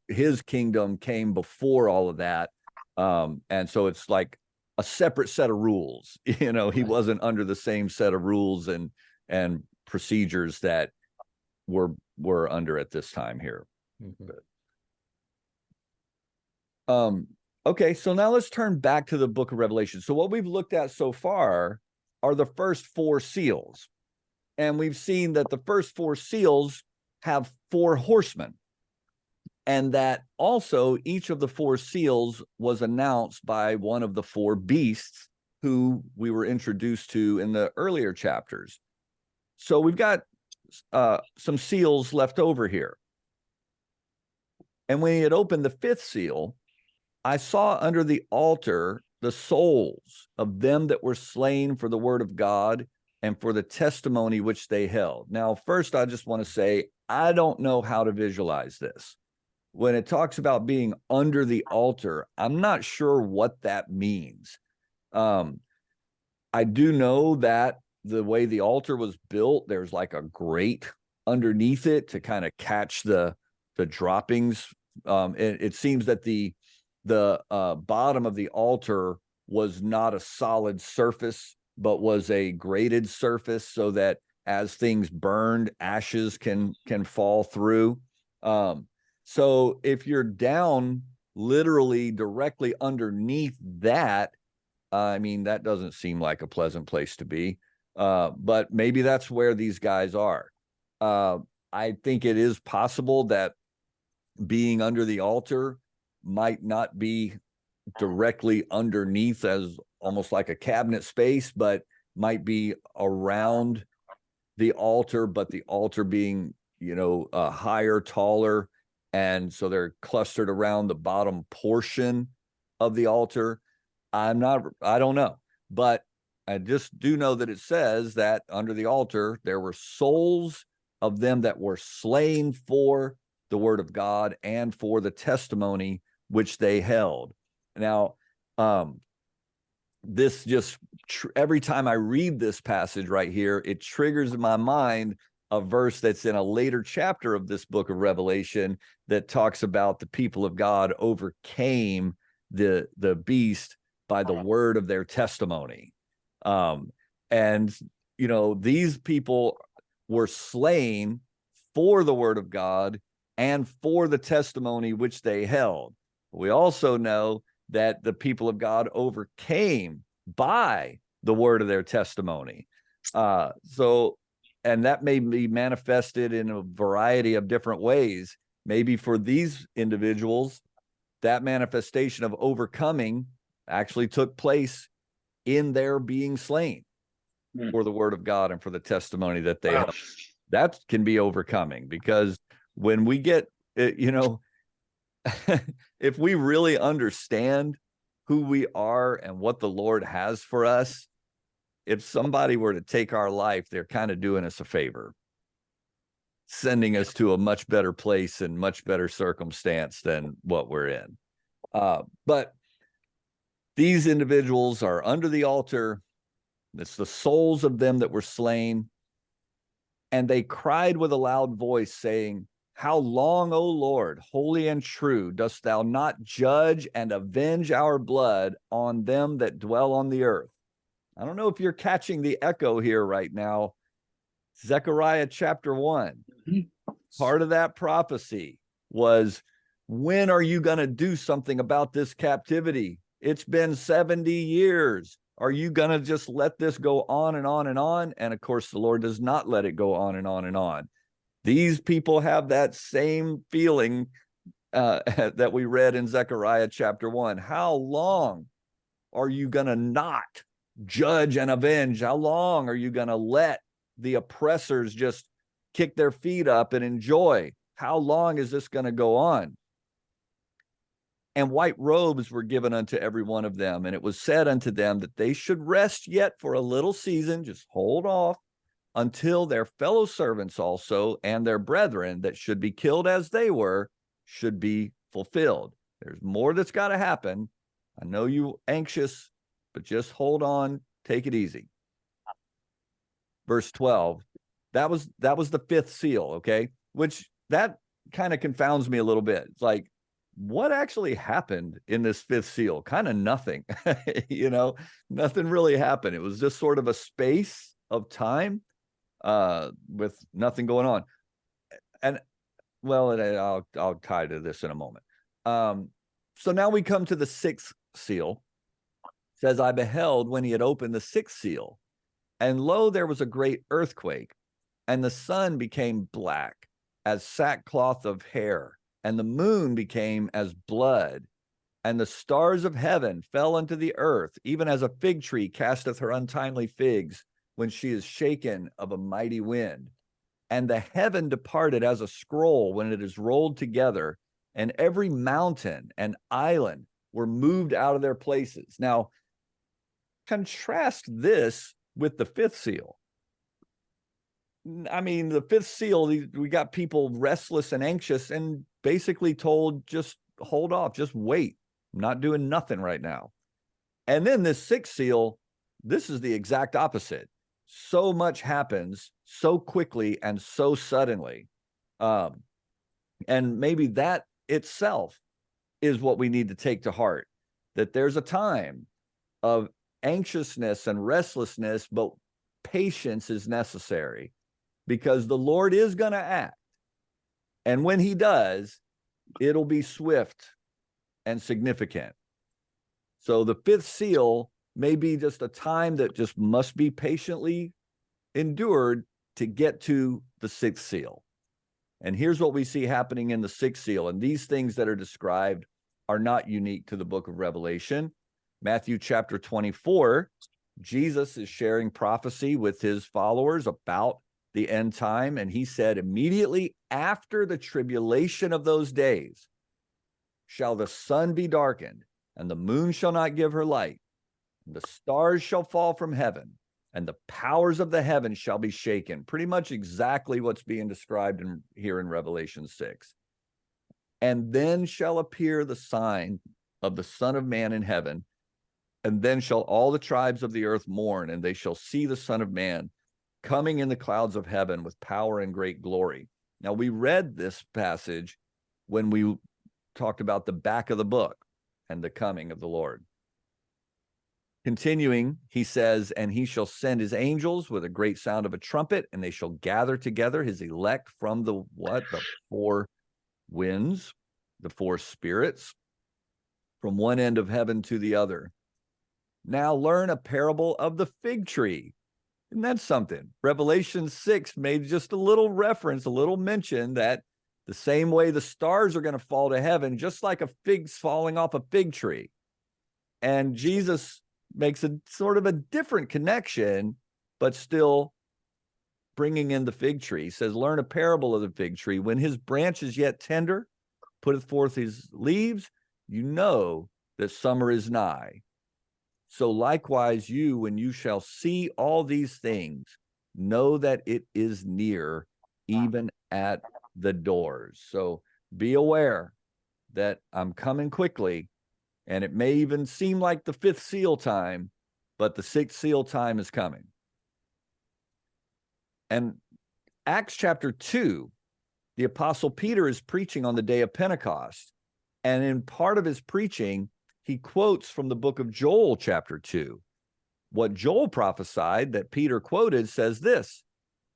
kingdom came before all of that. And so it's like a separate set of rules. You know, he wasn't under the same set of rules and procedures that we're under at this time here. Okay, so now let's turn back to the book of Revelation. So what we've looked at so far are the first four seals. And we've seen that the first four seals have four horsemen. And that also each of the four seals was announced by one of the four beasts who we were introduced to in the earlier chapters. So we've got some seals left over here. And when he had opened the fifth seal, I saw under the altar the souls of them that were slain for the word of God and for the testimony which they held. Now, first, I just want to say, I don't know how to visualize this. When it talks about being under the altar, I'm not sure what that means. I do know that the way the altar was built, there's like a grate underneath it to kind of catch the droppings. It seems that the bottom of the altar was not a solid surface, but was a grated surface, so that as things burned, ashes can fall through. So if you're down literally directly underneath that, I mean, that doesn't seem like a pleasant place to be. But maybe that's where these guys are. I think it is possible that being under the altar might not be directly underneath as almost like a cabinet space, but might be around the altar, but the altar being, higher, taller. And so they're clustered around the bottom portion of the altar. I don't know, but I just do know that it says that under the altar, there were souls of them that were slain for the word of God and for the testimony which they held. Now, this just, every time I read this passage right here, it triggers in my mind a verse that's in a later chapter of this book of Revelation that talks about the people of God overcame the beast by the word of their testimony. And, these people were slain for the word of God and for the testimony which they held. We also know that the people of God overcame by the word of their testimony. And that may be manifested in a variety of different ways. Maybe for these individuals, that manifestation of overcoming actually took place in their being slain for the word of God and for the testimony that they held. That can be overcoming, because when we get, if we really understand who we are and what the Lord has for us, if somebody were to take our life, they're kind of doing us a favor, sending us to a much better place and much better circumstance than what we're in. But these individuals are under the altar. It's the souls of them that were slain. And they cried with a loud voice, saying, "How long, O Lord, holy and true, dost thou not judge and avenge our blood on them that dwell on the earth?" I don't know if you're catching the echo here right now. Zechariah chapter 1. Part of that prophecy was, when are you going to do something about this captivity? It's been 70 years. Are you going to just let this go on and on and on? And of course, the Lord does not let it go on and on and on. These people have that same feeling that we read in Zechariah chapter 1. How long are you going to not judge and avenge? How long are you going to let the oppressors just kick their feet up and enjoy? How long is this going to go on? And white robes were given unto every one of them. And it was said unto them that they should rest yet for a little season, just hold off, until their fellow servants also and their brethren that should be killed as they were should be fulfilled. There's more that's got to happen. I know you're anxious, but just hold on, take it easy. Verse 12, that was the fifth seal, okay? Which that kind of confounds me a little bit. It's like, what actually happened in this fifth seal? Kind of nothing. Nothing really happened. It was just sort of a space of time with nothing going on. And well, I'll tie to this in a moment. So now we come to the sixth seal. It says, I beheld when he had opened the sixth seal, and lo, there was a great earthquake, and the sun became black as sackcloth of hair, and the moon became as blood, and the stars of heaven fell unto the earth, even as a fig tree casteth her untimely figs when she is shaken of a mighty wind. And the heaven departed as a scroll when it is rolled together, and every mountain and island were moved out of their places. Now, contrast this with the fifth seal. I mean, the fifth seal, we got people restless and anxious and basically told, just hold off, just wait. I'm not doing nothing right now. And then this sixth seal, this is the exact opposite. So much happens so quickly and so suddenly. And maybe that itself is what we need to take to heart, that there's a time of anxiousness and restlessness, but patience is necessary because the Lord is going to act. And when he does, it'll be swift and significant. So the fifth seal may be just a time that just must be patiently endured to get to the sixth seal. And here's what we see happening in the sixth seal. And these things that are described are not unique to the book of Revelation. Matthew chapter 24, Jesus is sharing prophecy with his followers about the end time. And he said, immediately after the tribulation of those days, shall the sun be darkened, and the moon shall not give her light, and the stars shall fall from heaven, and the powers of the heavens shall be shaken. Pretty much exactly what's being described here in Revelation 6. And then shall appear the sign of the Son of Man in heaven, and then shall all the tribes of the earth mourn, and they shall see the Son of Man coming in the clouds of heaven with power and great glory. Now, we read this passage when we talked about the back of the book and the coming of the Lord. Continuing, he says, and he shall send his angels with a great sound of a trumpet, and they shall gather together his elect from the what? The four winds, the four spirits, from one end of heaven to the other. Now learn a parable of the fig tree. And that's something. Revelation 6 made just a little reference, a little mention that the same way the stars are going to fall to heaven, just like a fig's falling off a fig tree. And Jesus makes a sort of a different connection, but still bringing in the fig tree. He says, learn a parable of the fig tree. When his branch is yet tender, putteth forth his leaves, you know that summer is nigh. So likewise you, when you shall see all these things, know that it is near, even at the doors. So be aware that I'm coming quickly, and it may even seem like the fifth seal time, but the sixth seal time is coming. And Acts chapter 2, the Apostle Peter is preaching on the day of Pentecost. And in part of his preaching, he quotes from the book of Joel chapter 2. What Joel prophesied that Peter quoted says this: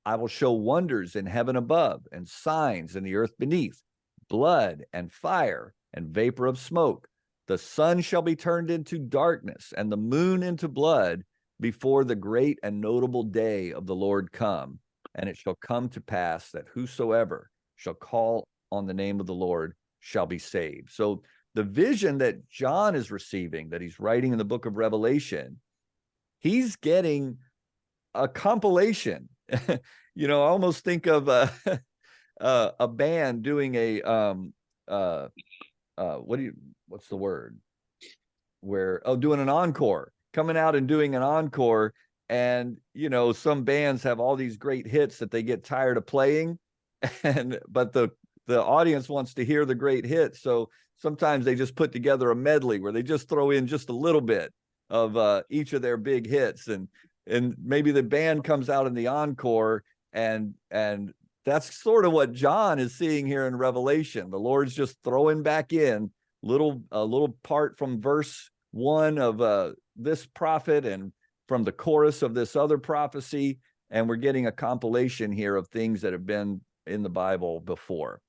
I will show wonders in heaven above and signs in the earth beneath, blood and fire and vapor of smoke. The sun shall be turned into darkness and the moon into blood before the great and notable day of the Lord come. And it shall come to pass that whosoever shall call on the name of the Lord shall be saved. So the vision that John is receiving, that he's writing in the book of Revelation, he's getting a compilation. You know, I almost think of a band doing a what's the word? Doing an encore, coming out and doing an encore. And, you know, some bands have all these great hits that they get tired of playing, but the audience wants to hear the great hits. So sometimes they just put together a medley where they just throw in just a little bit of each of their big hits. And maybe the band comes out in the encore, and that's sort of what John is seeing here in Revelation. The Lord's just throwing back in a little part from verse 1 of this prophet and from the chorus of this other prophecy, and we're getting a compilation here of things that have been in the Bible before.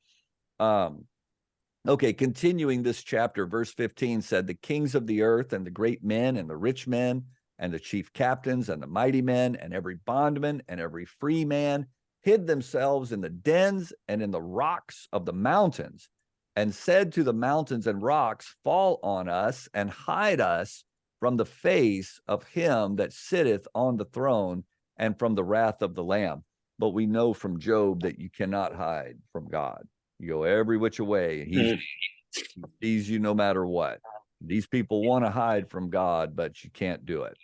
Okay, continuing this chapter, verse 15 said, the kings of the earth and the great men and the rich men and the chief captains and the mighty men and every bondman and every free man hid themselves in the dens and in the rocks of the mountains, and said to the mountains and rocks, fall on us and hide us from the face of him that sitteth on the throne and from the wrath of the Lamb. But we know from Job that you cannot hide from God. You go every which way, and he sees you no matter what. These people want to hide from God, but you can't do it.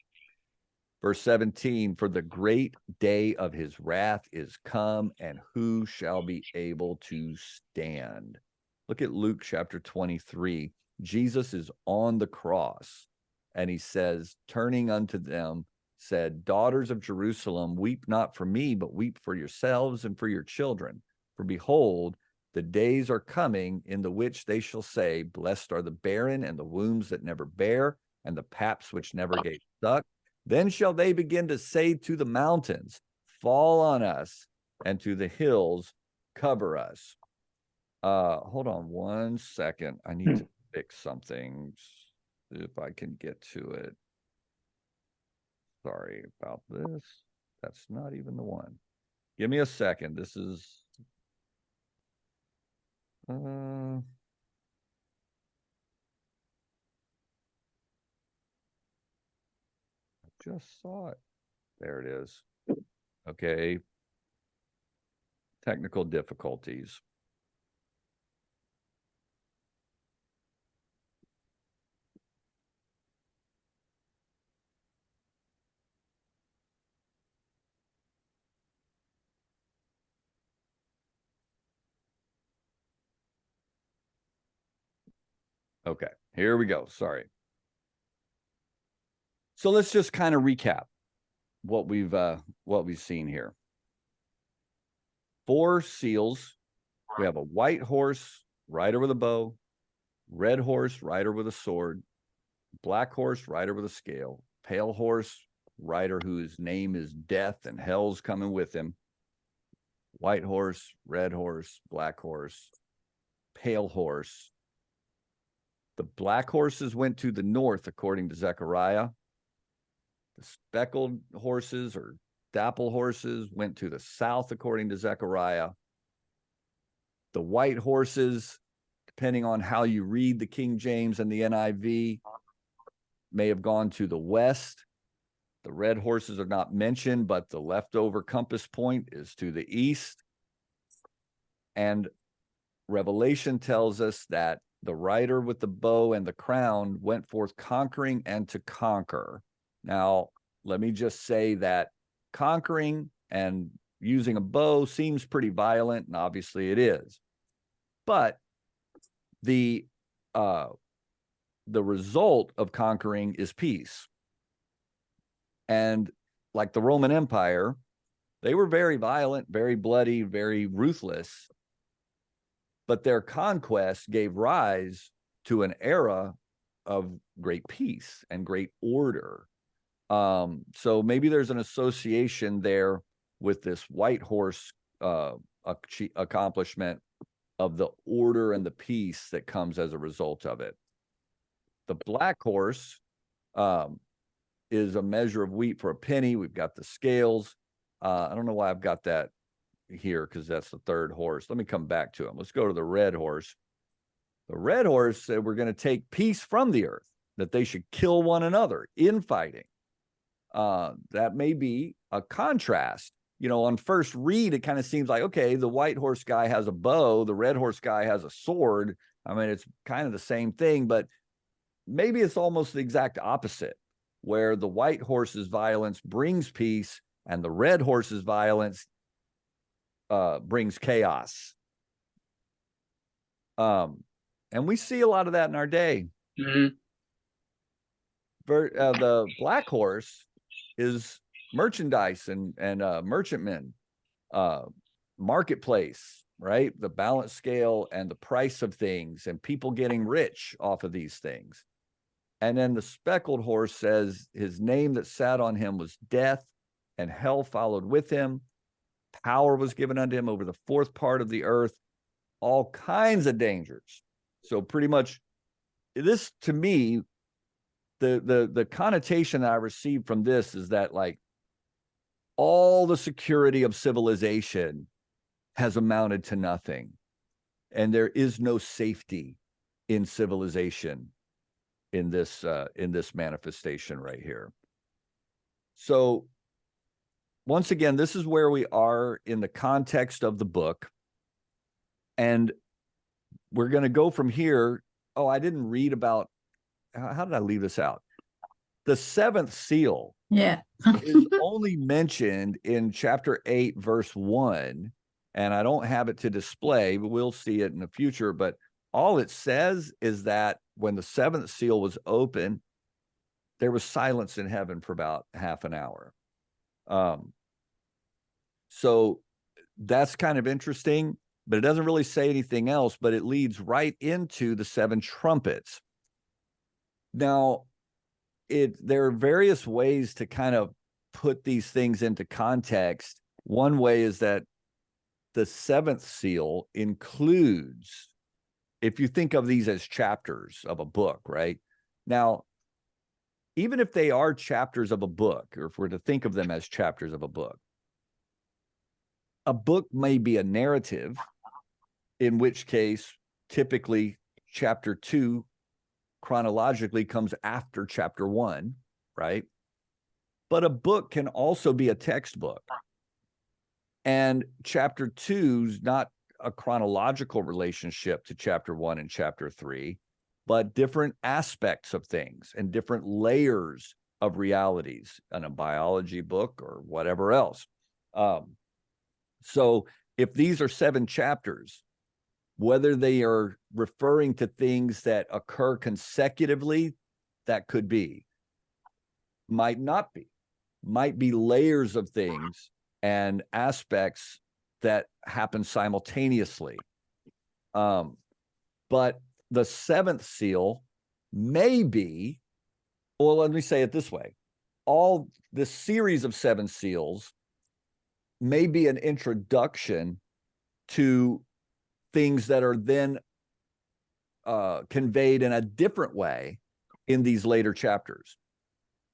Verse 17, for the great day of his wrath is come, and who shall be able to stand? Look at Luke chapter 23. Jesus is on the cross, and he says, turning unto them, said, daughters of Jerusalem, weep not for me, but weep for yourselves and for your children. For behold, the days are coming in the which they shall say, blessed are the barren and the wombs that never bear, and the paps which never gave suck. Then shall they begin to say to the mountains, fall on us, and to the hills, cover us. Hold on 1 second. I need to fix something if I can get to it. Sorry about this. That's not even the one. Give me a second. This is just saw it. There it is. Okay. Technical difficulties. Okay, here we go. Sorry. So let's just kind of recap what we've seen here. 4 seals. We have a white horse, rider with a bow, red horse, rider with a sword, black horse, rider with a scale, pale horse, rider whose name is death and hell's coming with him, white horse, red horse, black horse, pale horse. The black horses went to the north, according to Zechariah. The speckled horses or dapple horses went to the south, according to Zechariah. The white horses, depending on how you read the King James and the NIV, may have gone to the west. The red horses are not mentioned, but the leftover compass point is to the east. And Revelation tells us that the rider with the bow and the crown went forth conquering and to conquer. Now, let me just say that conquering and using a bow seems pretty violent, and obviously it is. But the result of conquering is peace. And like the Roman Empire, they were very violent, very bloody, very ruthless. But their conquest gave rise to an era of great peace and great order. So maybe there's an association there with this white horse accomplishment of the order and the peace that comes as a result of it. The black horse is a measure of wheat for a penny. We've got the scales. I don't know why I've got that here because that's the third horse. Let me come back to him. Let's go to the red horse. The red horse said we're going to take peace from the earth, that they should kill one another, infighting. That may be a contrast. You know, on first read, it kind of seems like, okay, the white horse guy has a bow, the red horse guy has a sword. I mean, it's kind of the same thing, but maybe it's almost the exact opposite, where the white horse's violence brings peace and the red horse's violence brings chaos. And we see a lot of that in our day. Mm-hmm. The black horse is merchandise and merchantmen, marketplace, right? The balance scale and the price of things and people getting rich off of these things. And then the speckled horse says his name that sat on him was death, and hell followed with him. Power was given unto him over the fourth part of the earth, all kinds of dangers. So pretty much this, to me, the connotation that I received from this is that like all the security of civilization has amounted to nothing. And there is no safety in civilization in this manifestation right here. So once again, this is where we are in the context of the book. And we're going to go from here. Oh, I didn't read about how did I leave this out? The seventh seal Yeah. is only mentioned in chapter 8, verse 1. And I don't have it to display, but we'll see it in the future. But all it says is that when the seventh seal was open, there was silence in heaven for about half an hour. So that's kind of interesting, but it doesn't really say anything else, but it leads right into the seven trumpets. Now, there are various ways to kind of put these things into context. One way is that the seventh seal includes, if you think of these as chapters of a book, right? Now, even if they are chapters of a book, or if we're to think of them as chapters of a book may be a narrative, in which case, typically, chapter 2 chronologically comes after chapter 1, right? But a book can also be a textbook. And chapter 2 is not a chronological relationship to chapter 1 and chapter 3, but different aspects of things and different layers of realities in a biology book or whatever else. So if these are 7 chapters, whether they are referring to things that occur consecutively, that could be, might not be, might be layers of things and aspects that happen simultaneously. But the seventh seal may be, well, let me say it this way. All the series of 7 seals may be an introduction to things that are then conveyed in a different way in these later chapters.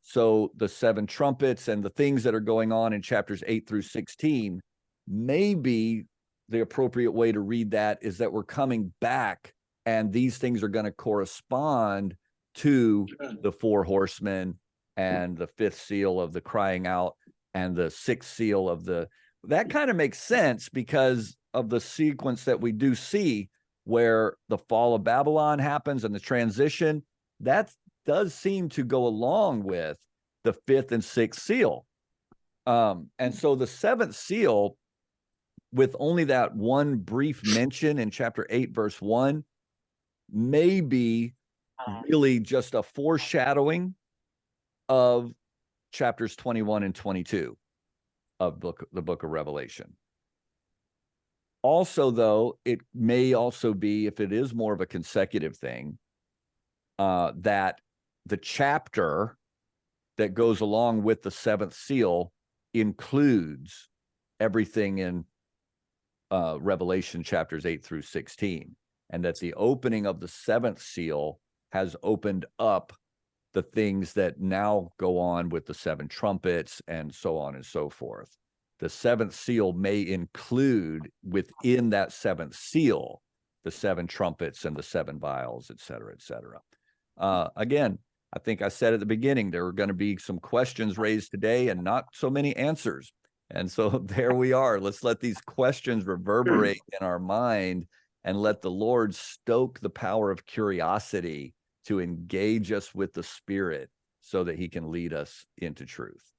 So the 7 trumpets and the things that are going on in chapters 8 through 16, maybe the appropriate way to read that is that we're coming back and these things are going to correspond to the 4 horsemen and the 5th seal of the crying out and the 6th seal of the, that kind of makes sense because of the sequence that we do see where the fall of Babylon happens and the transition. That does seem to go along with the 5th and 6th seal. And so the 7th seal, with only that one brief mention in chapter 8, verse 1, may be really just a foreshadowing of chapters 21 and 22 of the book of Revelation. Also, though, it may also be, if it is more of a consecutive thing, that the chapter that goes along with the 7th seal includes everything in Revelation chapters 8 through 16, and that the opening of the 7th seal has opened up the things that now go on with the 7 trumpets and so on and so forth. The 7th seal may include within that 7th seal the 7 trumpets and the 7 vials, et cetera, et cetera. Again, I think I said at the beginning, there are going to be some questions raised today and not so many answers. And so there we are. Let's let these questions reverberate in our mind and let the Lord stoke the power of curiosity to engage us with the Spirit so that he can lead us into truth.